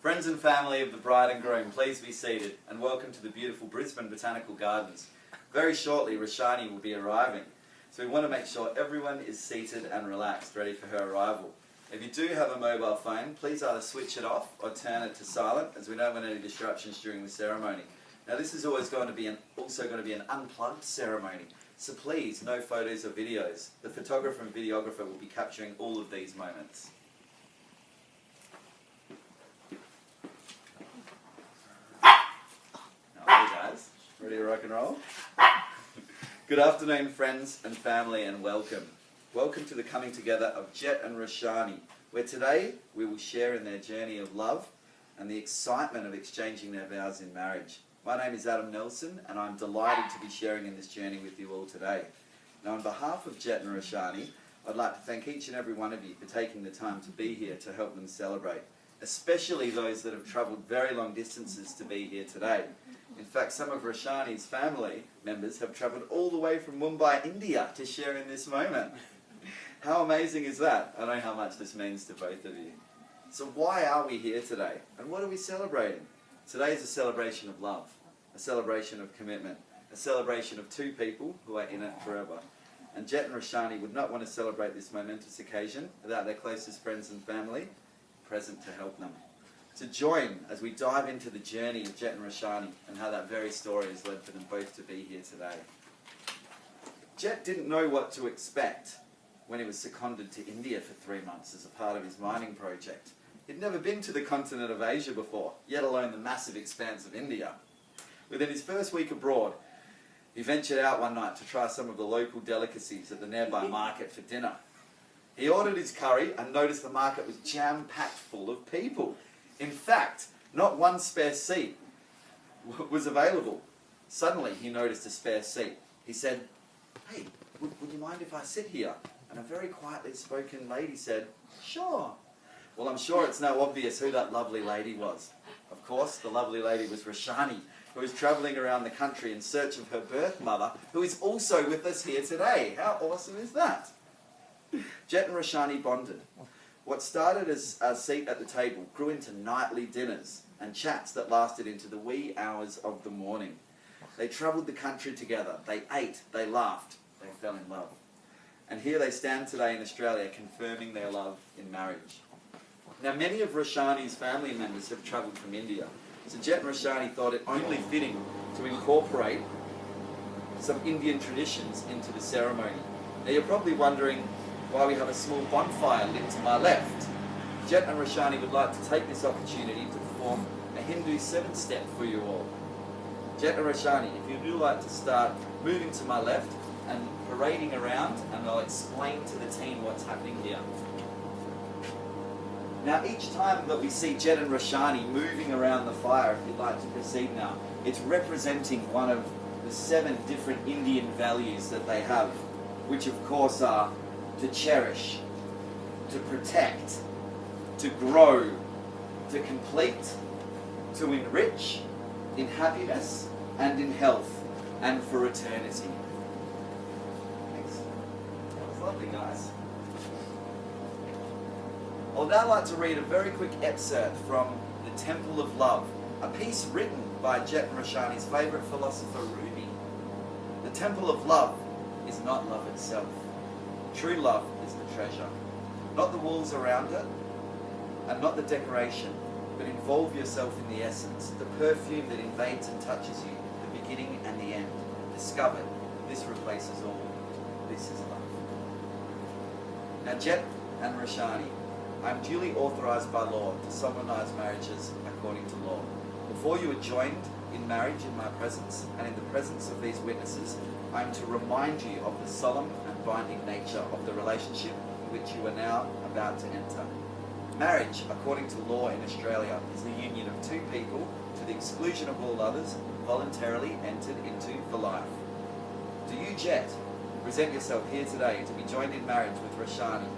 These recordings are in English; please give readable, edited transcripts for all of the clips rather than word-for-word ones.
Friends and family of the bride and groom, please be seated and welcome to the beautiful Brisbane Botanical Gardens. Very shortly, Roshani will be arriving, so we want to make sure everyone is seated and relaxed, ready for her arrival. If you do have a mobile phone, please either switch it off or turn it to silent, as we don't want any disruptions during the ceremony. Now, this is also going to be an unplugged ceremony, so please, no photos or videos. The photographer and videographer will be capturing all of these moments. Hey guys, ready to rock and roll? Good afternoon, friends and family, and welcome. Welcome to the coming together of Jett and Roshani, where today we will share in their journey of love and the excitement of exchanging their vows in marriage. My name is Adam Nelson, and I'm delighted to be sharing in this journey with you all today. Now, on behalf of Jett and Roshani, I'd like to thank each and every one of you for taking the time to be here to help them celebrate, especially those that have travelled very long distances to be here today. In fact, some of Roshani's family members have travelled all the way from Mumbai, India to share in this moment. How amazing is that? I know how much this means to both of you. So why are we here today? And what are we celebrating? Today is a celebration of love, a celebration of commitment, a celebration of two people who are in it forever. And Jett and Roshani would not want to celebrate this momentous occasion without their closest friends and family present to help them. To join as we dive into the journey of Jett and Roshani and how that very story has led for them both to be here today. Jett didn't know what to expect when he was seconded to India for 3 months as a part of his mining project. He'd never been to the continent of Asia before, yet alone the massive expanse of India. Within his first week abroad, he ventured out one night to try some of the local delicacies at the nearby market for dinner. He ordered his curry and noticed the market was jam-packed full of people. In fact, not one spare seat was available. Suddenly, he noticed a spare seat. He said, "Hey, would you mind if I sit here?" And a very quietly spoken lady said, "Sure." Well, I'm sure it's now obvious who that lovely lady was. Of course, the lovely lady was Roshani, who was travelling around the country in search of her birth mother, who is also with us here today. How awesome is that? Jett and Roshani bonded. What started as a seat at the table grew into nightly dinners and chats that lasted into the wee hours of the morning. They travelled the country together. They ate, they laughed, they fell in love. And here they stand today in Australia, confirming their love in marriage. Now, many of Roshani's family members have travelled from India, so Jett and Roshani thought it only fitting to incorporate some Indian traditions into the ceremony. Now, you're probably wondering why we have a small bonfire lit to my left. Jett and Roshani would like to take this opportunity to perform a Hindu 7-step for you all. Jett and Roshani, if you do like to start moving to my left and parading around, and I'll explain to the team what's happening here. Now, each time that we see Jett and Roshani moving around the fire, if you'd like to proceed now, it's representing one of the 7 different Indian values that they have, which of course are to cherish, to protect, to grow, to complete, to enrich, in happiness and in health, and for eternity. Thanks. That was lovely, guys. I would now like to read a very quick excerpt from The Temple of Love, a piece written by Jett and Roshani's favourite philosopher, Rumi. The temple of love is not love itself. True love is the treasure, not the walls around it, and not the decoration, but involve yourself in the essence, the perfume that invades and touches you, the beginning and the end. Discover, this replaces all. This is love. Now, Jett and Roshani, I am duly authorised by law to solemnise marriages according to law. Before you are joined in marriage in my presence, and in the presence of these witnesses, I am to remind you of the solemn and binding nature of the relationship in which you are now about to enter. Marriage, according to law in Australia, is the union of two people, to the exclusion of all others, voluntarily entered into for life. Do you, Jett, present yourself here today to be joined in marriage with Roshani,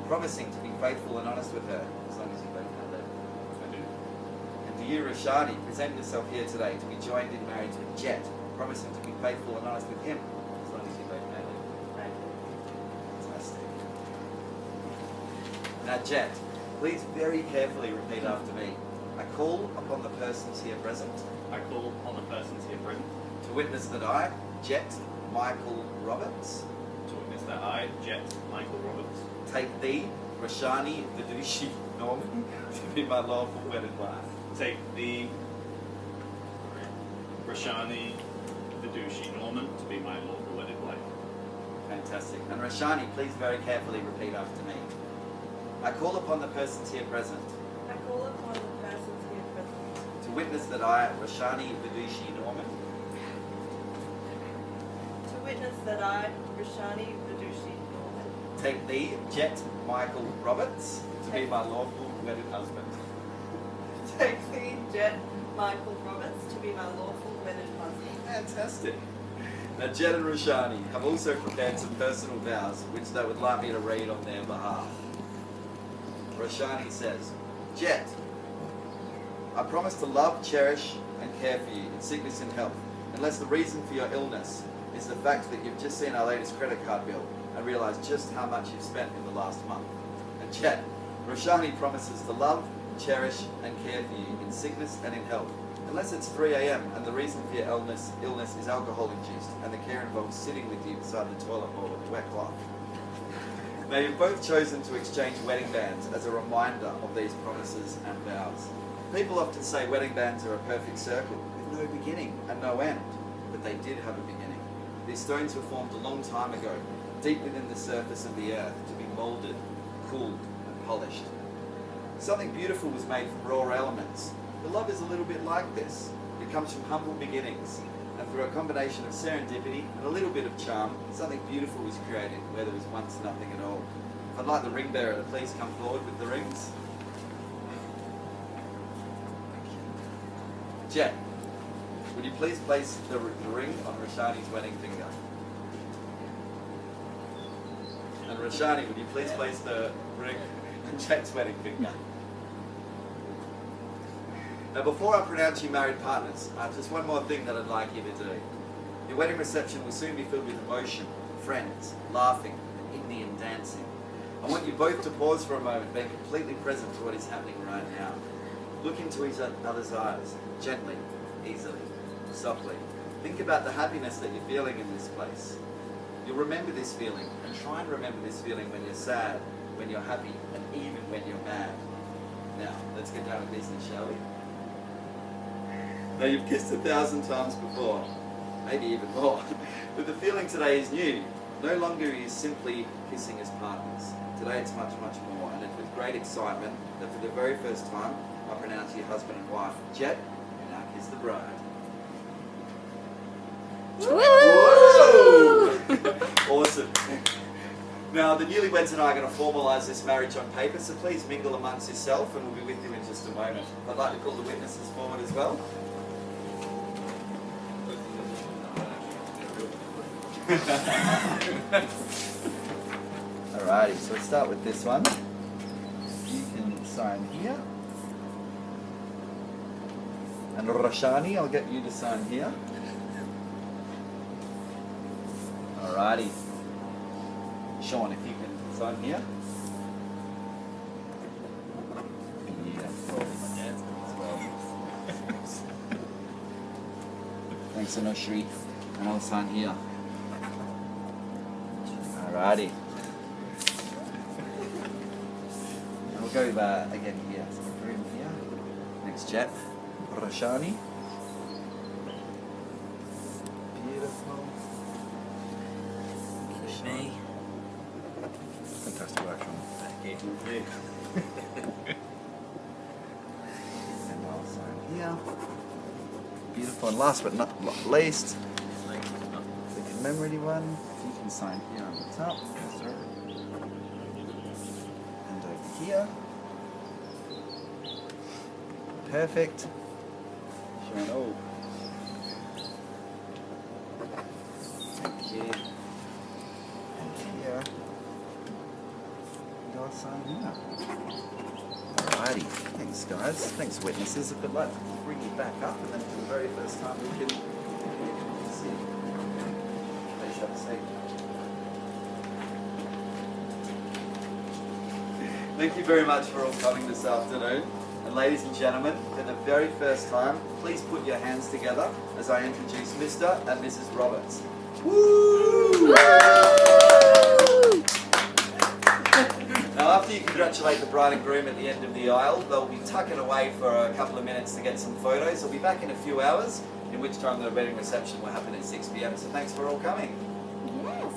promising to be faithful and honest with her, as long as you both know that? I do. And do you, Roshani, present yourself here today to be joined in marriage with Jett, promising to be faithful and honest with him, as long as you both know that? I do. Fantastic. Now, Jett, please very carefully repeat after me. I call upon the persons here present I call upon the persons here present to witness that I, Jett Michael Roberts, to witness that I, Jett Michael Roberts, take thee, Roshani Vidushi Norman, to be my lawful wedded wife. take thee, Roshani Vidushi Norman, to be my lawful wedded wife. Fantastic. And Roshani, please very carefully repeat after me. I call upon the persons here present I call upon the persons here present to witness that I, Roshani Vidushi Norman, to witness that I, Roshani Vidushi Norman, take thee, Jett Michael Roberts, to be my lawful wedded husband. take thee, Jett Michael Roberts, to be my lawful wedded husband. Fantastic. Now, Jett and Roshani have also prepared some personal vows which they would like me to read on their behalf. Roshani says, Jett, I promise to love, cherish, and care for you in sickness and health, unless the reason for your illness is the fact that you've just seen our latest credit card bill and realised just how much you've spent in the last month. And Jett, Roshani promises to love, cherish, and care for you in sickness and in health, unless it's 3 a.m. and the reason for your illness is alcohol-induced and the care involves sitting with you beside the toilet bowl with a wet cloth. Now, you've both chosen to exchange wedding bands as a reminder of these promises and vows. People often say wedding bands are a perfect circle with no beginning and no end, but they did have a beginning. These stones were formed a long time ago, deep within the surface of the earth, to be moulded, cooled, and polished. Something beautiful was made from raw elements. But love is a little bit like this. It comes from humble beginnings, and through a combination of serendipity and a little bit of charm, something beautiful was created where there was once nothing at all. I'd like the ring bearer to please come forward with the rings. Jett, would you please place the ring on Roshani's wedding finger? And Roshani, would you please place the ring on Jett's wedding finger? Now, before I pronounce you married partners, just one more thing that I'd like you to do. Your wedding reception will soon be filled with emotion, friends, laughing, and Indian dancing. I want you both to pause for a moment, being completely present to what is happening right now. Look into each other's eyes, gently, easily, softly. Think about the happiness that you're feeling in this place. You'll remember this feeling, and try and remember this feeling when you're sad, when you're happy, and even when you're mad. Now, let's get down to business, shall we? Now, you've kissed 1,000 times before, maybe even more, but the feeling today is new. No longer are you simply kissing as partners. Today it's much, much more, and it's with great excitement that for the very first time, I pronounce you husband and wife. Jett, you now kiss the bride. Whoa! Awesome. Now, the newlyweds and I are going to formalise this marriage on paper, so please mingle amongst yourself, and we'll be with you in just a moment. I'd like to call the witnesses forward as well. Alrighty, so let's start with this one. You can sign here. And Roshani, I'll get you to sign here. Alrighty. Sean, if you can sign here. Thanks, Anoshri. And I'll sign here. Alrighty. And we'll go again here. So we're in here. Next, Jett. Roshani. Beautiful. Me. Fantastic work, Sean. Thank you. And I'll sign here. Beautiful. And last but not least, the commemorative one. If you can sign here on the top. Yes, sir. And over here. Perfect. Sean, oh. Thank you. And here. And I'll sign here. Alrighty. Thanks, guys. Thanks, witnesses. If I'd like to bring you back up, and then for the very first time we can see. Please have a seat. Thank you very much for all coming this afternoon. And ladies and gentlemen, for the very first time, please put your hands together as I introduce Mr. and Mrs. Roberts. Woo! Now, after you congratulate the bride and groom at the end of the aisle, they'll be tucking away for a couple of minutes to get some photos. They'll be back in a few hours, in which time the wedding reception will happen at 6 p.m. So thanks for all coming. Yes.